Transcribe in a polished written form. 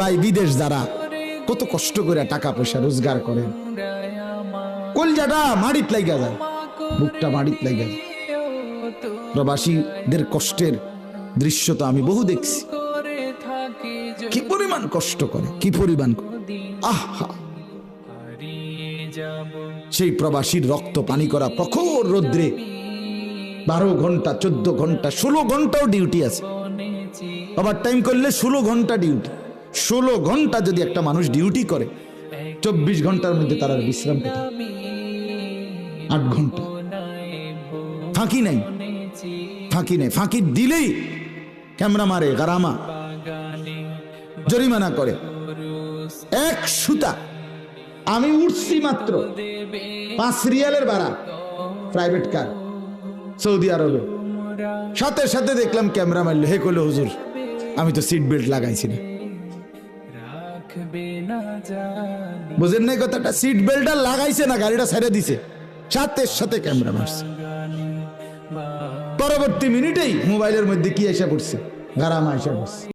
ভাই বিদেশ যারা কত কষ্ট করে টাকা পয়সা রোজগার করেন, কলজাটা মাটিত লাগা যায়, বুকটা মাটিত লাগা যায়। প্রবাসীদের কষ্টের দৃশ্য তো আমি বহু দেখছি, কি পরিমাণ কষ্ট করে, কি পরিমাণ আহা। সেই প্রবাসীর রক্ত পানি করা প্রখর রৌদ্রে 12 ঘন্টা 14 ঘন্টা 16 ঘন্টাও ডিউটি আছে, ওভার টাইম করলে 16 ঘন্টা ডিউটি। 16 ঘন্টা যদি একটা মানুষ ডিউটি করে, 24 ঘন্টার মধ্যে তার বিশ্রাম কোথায়? 8 ঘন্টা ফাঁকি নাই, ফাঁকি নেই। ফাঁকি দিলেই ক্যামেরা মারে, গারামা জরিমানা করে। এক সুতা আমি উঠছি মাত্র 5 রিয়ালের ভাড়া, প্রাইভেট কার সৌদি আরবে, সাথে সাথে দেখলাম ক্যামেরা মারলো, হে কইলো হুজুর আমি তো সিট বেল্ট লাগাইছি না। বুঝেন নাই কথাটা? সিট বেল্টটা লাগাইছে না, গাড়িটা ছেড়ে দিছে, সাথে সাথে ক্যামেরা মারছে। পরবর্তী মিনিটেই মোবাইলের মধ্যে কি এসে পড়ছে? গারামা এসে পড়ছে।